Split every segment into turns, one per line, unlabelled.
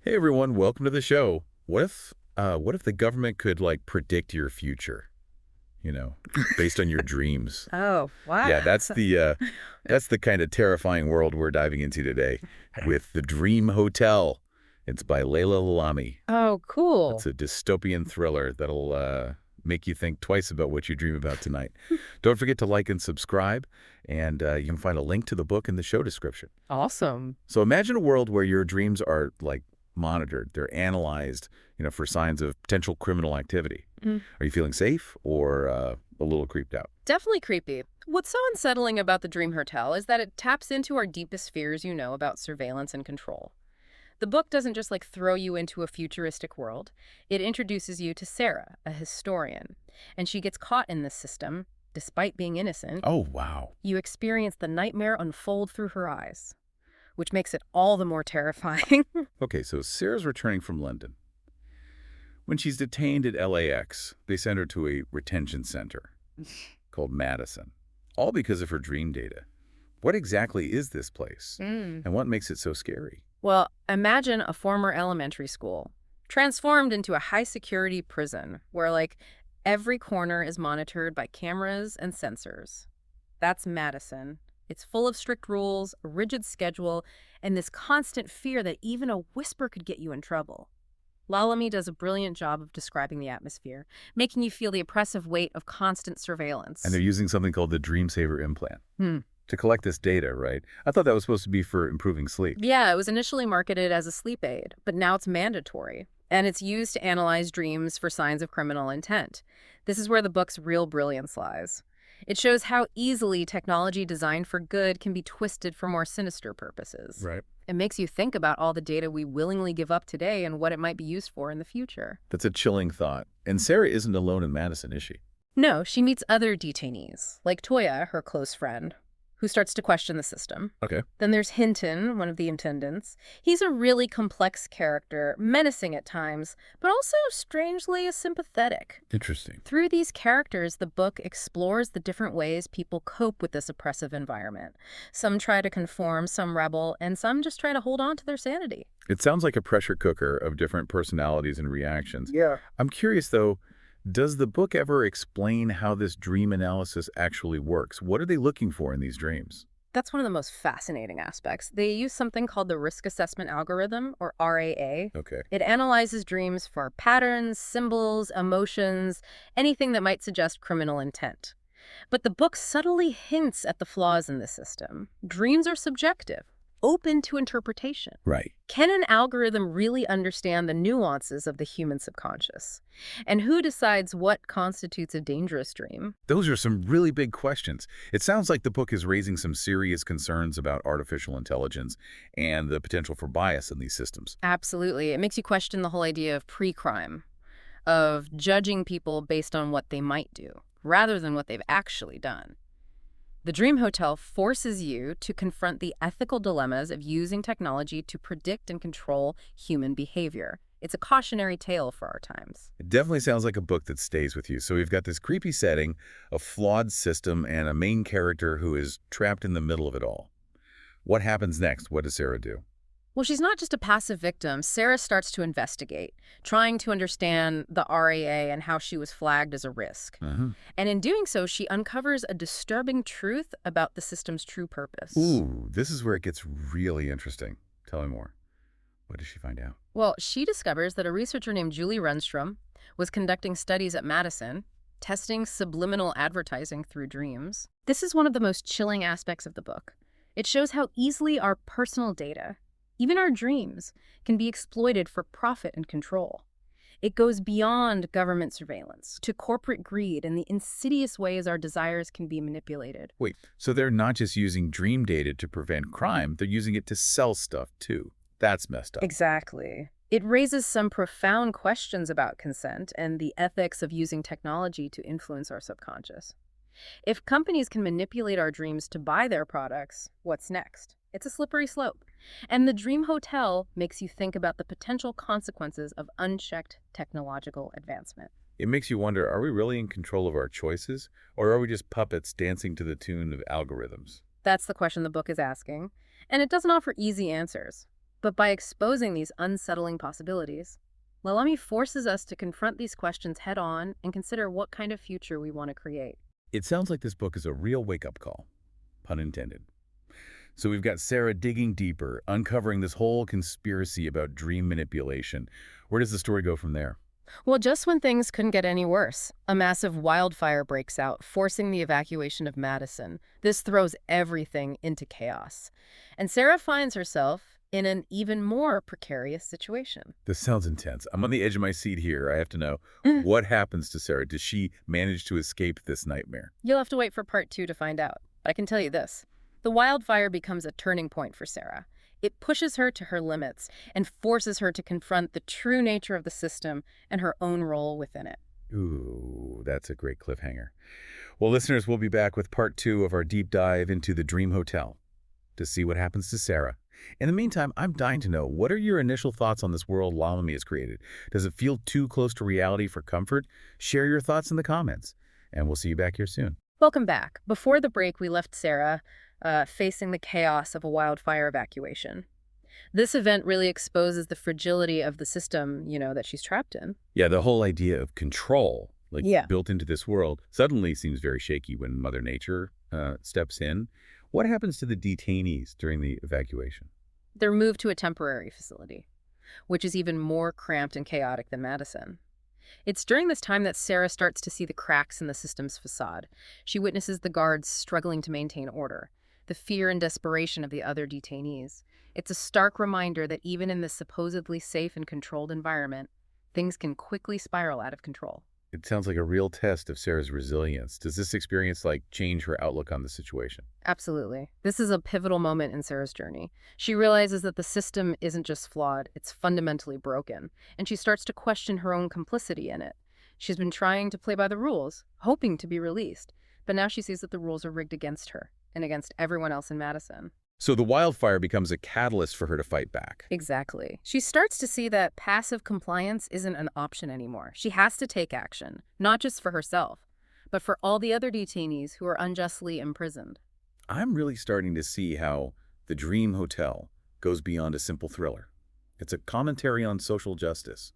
Hey everyone, welcome to the show. What if the government could like predict your future, based on your dreams?
Oh,
Yeah,
wow.
that's the kind of terrifying world we're diving into today with The Dream Hotel. It's by Laila Lalami.
Oh,
It's
cool.
a dystopian thriller that'll make you think twice about what you dream about tonight. Don't forget to like and subscribe, and you can find a link to the book in the show description.
Awesome.
So imagine a world where your dreams are like monitored, they're analyzed, for signs of potential criminal activity.
Mm.
Are you feeling safe or a little creeped out?
Definitely creepy. What's so unsettling about the Dream Hotel is that it taps into our deepest fears, about surveillance and control. The book doesn't just throw you into a futuristic world. It introduces you to Sarah, a historian, and she gets caught in this system despite being innocent.
Oh, wow.
You experience the nightmare unfold through her eyes, which makes it all the more terrifying.
Okay, so Sarah's returning from London. When she's detained at LAX, they send her to a retention center called Madison, all because of her dream data. What exactly is this place?
Mm.
And what makes it so scary?
Well, imagine a former elementary school transformed into a high-security prison where, every corner is monitored by cameras and sensors. That's Madison. It's full of strict rules, a rigid schedule, and this constant fear that even a whisper could get you in trouble. Lalami does a brilliant job of describing the atmosphere, making you feel the oppressive weight of constant
And
surveillance.
they're using something called the Dream Saver implant
Hmm.
to collect this data, right? I thought that was supposed to be for improving sleep.
Yeah, it was initially marketed as a sleep aid, but now it's mandatory, and it's used to analyze dreams for signs of criminal intent. This is where the book's real brilliance lies. It shows how easily technology designed for good can be twisted for more sinister purposes.
Right.
It makes you think about all the data we willingly give up today and what it might be used for in the future.
That's a chilling thought. And Sarah isn't alone in Madison, is she?
No, she meets other detainees, like Toya, her close friend, who starts to question the system.
Okay.
Then there's Hinton, one of the attendants. He's a really complex character, menacing at times, but also strangely sympathetic.
Interesting.
Through these characters, the book explores the different ways people cope with this oppressive environment. Some try to conform, some rebel, and some just try to hold on to their sanity.
It sounds like a pressure cooker of different personalities and reactions.
Yeah.
I'm curious, though, does the book ever explain how this dream analysis actually works? What are they looking for in these dreams?
That's one of the most fascinating aspects. They use something called the Risk Assessment Algorithm, or RAA.
Okay.
It analyzes dreams for patterns, symbols, emotions, anything that might suggest criminal intent. But the book subtly hints at the flaws in the system. Dreams are subjective, open to interpretation.
Right.
Can an algorithm really understand the nuances of the human subconscious? And who decides what constitutes a dangerous dream?
Those are some really big questions. It sounds like the book is raising some serious concerns about artificial intelligence and the potential for bias in these systems.
Absolutely. It makes you question the whole idea of pre-crime, of judging people based on what they might do, rather than what they've actually done. The Dream Hotel forces you to confront the ethical dilemmas of using technology to predict and control human behavior. It's a cautionary tale for our times.
It definitely sounds like a book that stays with you. So we've got this creepy setting, a flawed system, and a main character who is trapped in the middle of it all. What happens next? What does Sarah do?
Well, she's not just a passive victim. Sarah starts to investigate, trying to understand the RAA and how she was flagged as a risk. And in doing so, she uncovers a disturbing truth about the system's true purpose.
Ooh, this is where it gets really interesting. Tell me more. What does she find out?
Well, she discovers that a researcher named Julie Rundstrom was conducting studies at Madison, testing subliminal advertising through dreams. This is one of the most chilling aspects of the book. It shows how easily our personal data, even our dreams, can be exploited for profit and control. It goes beyond government surveillance to corporate greed and the insidious ways our desires can be manipulated.
Wait, so they're not just using dream data to prevent crime, they're using it to sell stuff too. That's messed up.
Exactly. It raises some profound questions about consent and the ethics of using technology to influence our subconscious. If companies can manipulate our dreams to buy their products, what's next? It's a slippery slope. And the Dream Hotel makes you think about the potential consequences of unchecked technological advancement.
It makes you wonder, are we really in control of our choices, or are we just puppets dancing to the tune of algorithms?
That's the question the book is asking, and it doesn't offer easy answers. But by exposing these unsettling possibilities, Lalami forces us to confront these questions head-on and consider what kind of future we want to create.
It sounds like this book is a real wake-up call, pun intended. So we've got Sara digging deeper, uncovering this whole conspiracy about dream manipulation. Where does the story go from there?
Well, just when things couldn't get any worse, a massive wildfire breaks out, forcing the evacuation of Madison. This throws everything into chaos. And Sara finds herself in an even more precarious situation.
This sounds intense. I'm on the edge of my seat here. I have to know,
Mm.
what happens to Sara? Does she manage to escape this nightmare?
You'll have to wait for part 2 to find out. But I can tell you this. The wildfire becomes a turning point for Sara. It pushes her to her limits and forces her to confront the true nature of the system and her own role within it.
Ooh, that's a great cliffhanger. Well, listeners, we'll be back with part 2 of our deep dive into the Dream Hotel to see what happens to Sara. In the meantime, I'm dying to know, what are your initial thoughts on this world Lalami has created? Does it feel too close to reality for comfort? Share your thoughts in the comments, and we'll see you back here soon.
Welcome back. Before the break, we left Sara facing the chaos of a wildfire evacuation. This event really exposes the fragility of the system, that she's trapped in.
Yeah, the whole idea of control,
Yeah.
built into this world, suddenly seems very shaky when Mother Nature steps in. What happens to the detainees during the evacuation?
They're moved to a temporary facility, which is even more cramped and chaotic than Madison. It's during this time that Sara starts to see the cracks in the system's facade. She witnesses the guards struggling to maintain order, the fear and desperation of the other detainees. It's a stark reminder that even in this supposedly safe and controlled environment, things can quickly spiral out of control.
It sounds like a real test of Sara's resilience. Does this experience change her outlook on the situation?
Absolutely. This is a pivotal moment in Sara's journey. She realizes that the system isn't just flawed, it's fundamentally broken, and she starts to question her own complicity in it. She's been trying to play by the rules, hoping to be released, but now she sees that the rules are rigged against her and against everyone else in Madison.
So the wildfire becomes a catalyst for her to fight back.
Exactly. She starts to see that passive compliance isn't an option anymore. She has to take action, not just for herself, but for all the other detainees who are unjustly imprisoned.
I'm really starting to see how the Dream Hotel goes beyond a simple thriller. It's a commentary on social justice,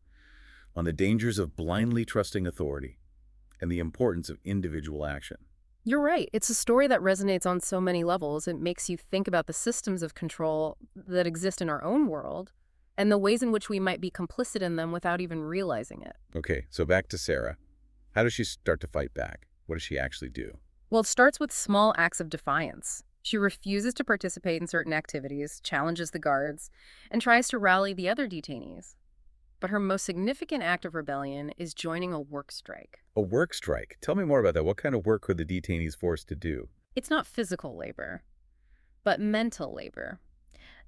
on the dangers of blindly trusting authority, and the importance of individual action.
You're right. It's a story that resonates on so many levels. It makes you think about the systems of control that exist in our own world and the ways in which we might be complicit in them without even realizing it.
Okay, so back to Sara. How does she start to fight back? What does she actually do?
Well, it starts with small acts of defiance. She refuses to participate in certain activities, challenges the guards, and tries to rally the other detainees. But her most significant act of rebellion is joining a work strike.
A work strike. Tell me more about that. What kind of work could the detainees forced to do?
It's not physical labor, but mental labor.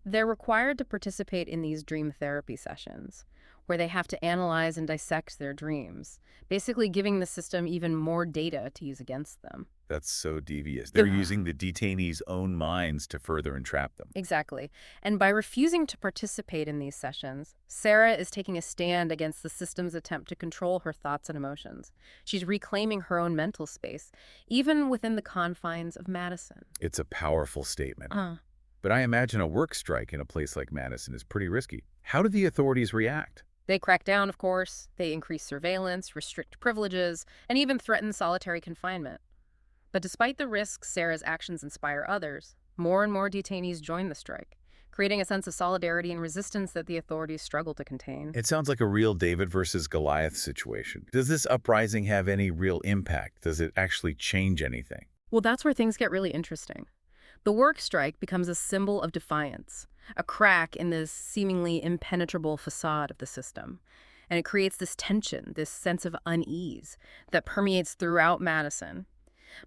They're required to participate in these dream therapy sessions, where they have to analyze and dissect their dreams, basically giving the system even more data to use against them.
That's so devious. They're using the detainees' own minds to further entrap them.
Exactly. And by refusing to participate in these sessions, Sara is taking a stand against the system's attempt to control her thoughts and emotions. She's reclaiming her own mental space, even within the confines of Madison.
It's a powerful statement. But I imagine a work strike in a place like Madison is pretty risky. How do the authorities react?
They crack down, of course. They increase surveillance, restrict privileges, and even threaten solitary confinement. But despite the risks, Sara's actions inspire others. More and more detainees join the strike, creating a sense of solidarity and resistance that the authorities struggle to contain.
It sounds like a real David versus Goliath situation. Does this uprising have any real impact? Does it actually change anything?
Well, that's where things get really interesting. The work strike becomes a symbol of defiance, a crack in this seemingly impenetrable facade of the system. And it creates this tension, this sense of unease that permeates throughout Madison.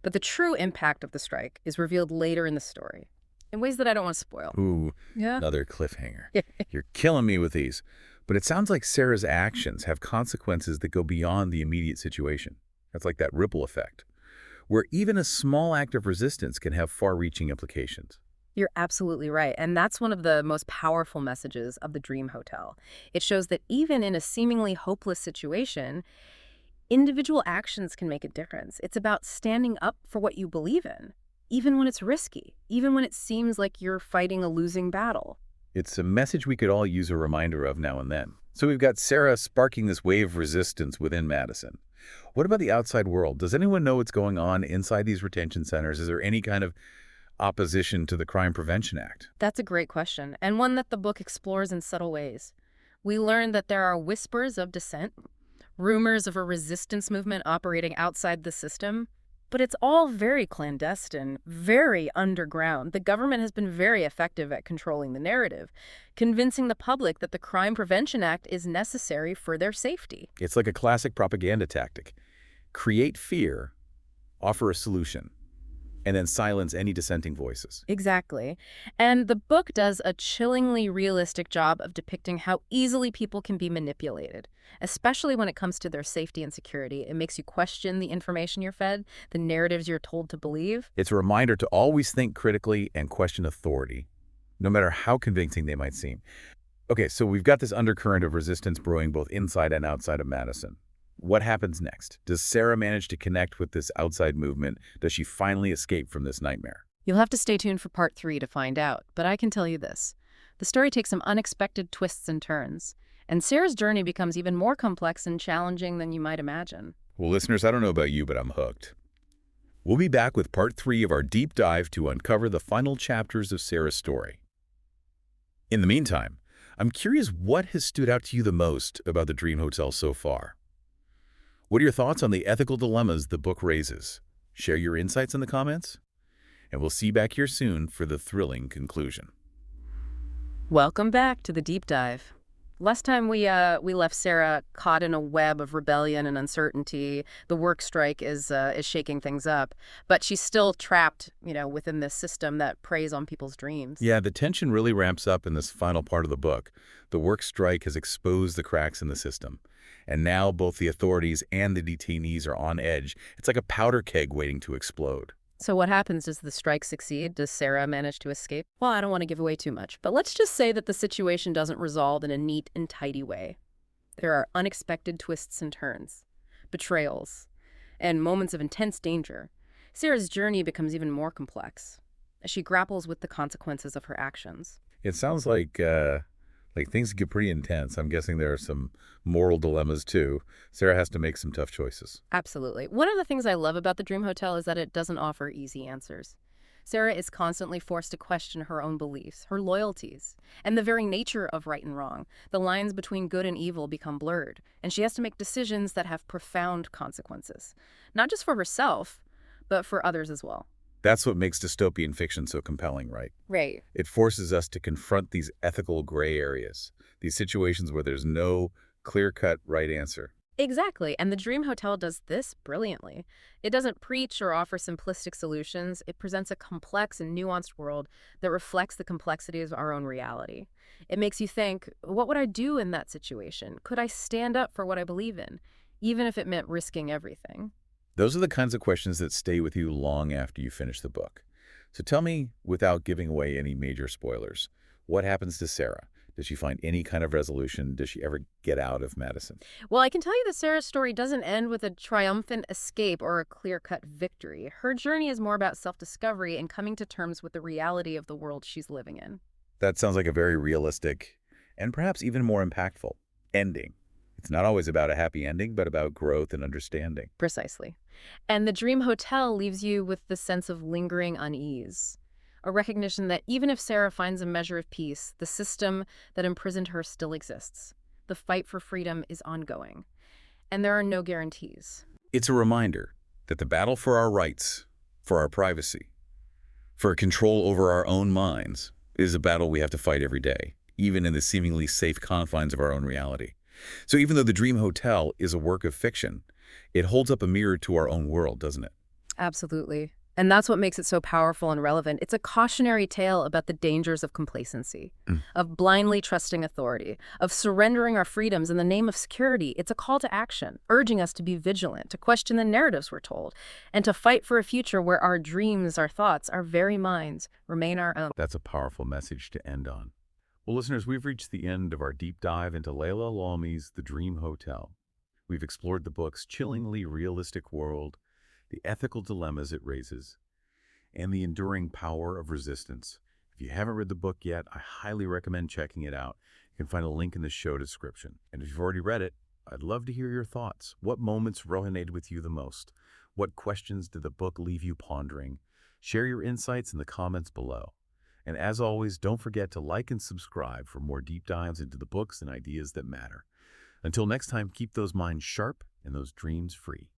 But the true impact of the strike is revealed later in the story, in ways that I don't want to spoil.
Ooh,
Yeah.
another cliffhanger. You're killing me with these. But it sounds like Sara's actions have consequences that go beyond the immediate situation. That's like that ripple effect, where even a small act of resistance can have far-reaching implications.
You're absolutely right. And that's one of the most powerful messages of the Dream Hotel. It shows that even in a seemingly hopeless situation, individual actions can make a difference. It's about standing up for what you believe in, even when it's risky, even when it seems like you're fighting a losing battle.
It's a message we could all use a reminder of now and then. So we've got Sara sparking this wave of resistance within Madison. What about the outside world? Does anyone know what's going on inside these retention centers? Is there any kind of opposition to the Crime Prevention Act?
That's a great question, and one that the book explores in subtle ways. We learn that there are whispers of dissent, rumors of a resistance movement operating outside the system, but it's all very clandestine, very underground. The government has been very effective at controlling the narrative, convincing the public that the Crime Prevention Act is necessary for their safety.
It's like a classic propaganda tactic. Create fear, offer a solution, and then silence any dissenting voices.
Exactly. And the book does a chillingly realistic job of depicting how easily people can be manipulated, especially when it comes to their safety and security. It makes you question the information you're fed, the narratives you're told to believe.
It's a reminder to always think critically and question authority, no matter how convincing they might seem. Okay, so we've got this undercurrent of resistance brewing both inside and outside of Madison. What happens next? Does Sara manage to connect with this outside movement? Does she finally escape from this nightmare?
You'll have to stay tuned for part 3 to find out, but I can tell you this. The story takes some unexpected twists and turns, and Sara's journey becomes even more complex and challenging than you might imagine.
Well, listeners, I don't know about you, but I'm hooked. We'll be back with part 3 of our deep dive to uncover the final chapters of Sara's story. In the meantime, I'm curious what has stood out to you the most about the Dream Hotel so far. What are your thoughts on the ethical dilemmas the book raises? Share your insights in the comments, and we'll see you back here soon for the thrilling conclusion.
Welcome back to the deep dive. Last time we left Sara caught in a web of rebellion and uncertainty. The work strike is shaking things up, but she's still trapped, within this system that preys on people's dreams.
Yeah, the tension really ramps up in this final part of the book. The work strike has exposed the cracks in the system, and now both the authorities and the detainees are on edge. It's like a powder keg waiting to explode.
So what happens? Does the strike succeed? Does Sara manage to escape? Well, I don't want to give away too much, but let's just say that the situation doesn't resolve in a neat and tidy way. There are unexpected twists and turns, betrayals, and moments of intense danger. Sara's journey becomes even more complex as she grapples with the consequences of her actions.
It sounds like things get pretty intense. I'm guessing there are some moral dilemmas too. Sara has to make some tough choices.
Absolutely. One of the things I love about the Dream Hotel is that it doesn't offer easy answers. Sara is constantly forced to question her own beliefs, her loyalties, and the very nature of right and wrong. The lines between good and evil become blurred, and she has to make decisions that have profound consequences, not just for herself, but for others as well.
That's what makes dystopian fiction so compelling, right?
Right.
It forces us to confront these ethical gray areas, these situations where there's no clear-cut right answer.
Exactly, and the Dream Hotel does this brilliantly. It doesn't preach or offer simplistic solutions. It presents a complex and nuanced world that reflects the complexities of our own reality. It makes you think, what would I do in that situation? Could I stand up for what I believe in, even if it meant risking everything?
Those are the kinds of questions that stay with you long after you finish the book. So tell me, without giving away any major spoilers, what happens to Sara? Does she find any kind of resolution? Does she ever get out of Madison?
Well, I can tell you that Sara's story doesn't end with a triumphant escape or a clear-cut victory. Her journey is more about self-discovery and coming to terms with the reality of the world she's living in.
That sounds like a very realistic and perhaps even more impactful ending. It's not always about a happy ending, but about growth and understanding.
Precisely. And the Dream Hotel leaves you with the sense of lingering unease, a recognition that even if Sara finds a measure of peace, the system that imprisoned her still exists. The fight for freedom is ongoing, and there are no guarantees.
It's a reminder that the battle for our rights, for our privacy, for control over our own minds is a battle we have to fight every day, even in the seemingly safe confines of our own reality. So even though the Dream Hotel is a work of fiction, it holds up a mirror to our own world, doesn't it?
Absolutely. And that's what makes it so powerful and relevant. It's a cautionary tale about the dangers of complacency, of blindly trusting authority, of surrendering our freedoms in the name of security. It's a call to action, urging us to be vigilant, to question the narratives we're told, and to fight for a future where our dreams, our thoughts, our very minds remain our own.
That's a powerful message to end on. Well, listeners, we've reached the end of our deep dive into Laila Lalami's The Dream Hotel. We've explored the book's chillingly realistic world, the ethical dilemmas it raises, and the enduring power of resistance. If If you haven't read the book yet, I highly recommend checking it out. You can find a link in the show description. And if you've already read it, I'd love to hear your thoughts. What moments resonated with you the most? What questions did the book leave you pondering? Share your insights in the comments below. And as always, don't forget to like and subscribe for more deep dives into the books and ideas that matter. Until next time, keep those minds sharp and those dreams free.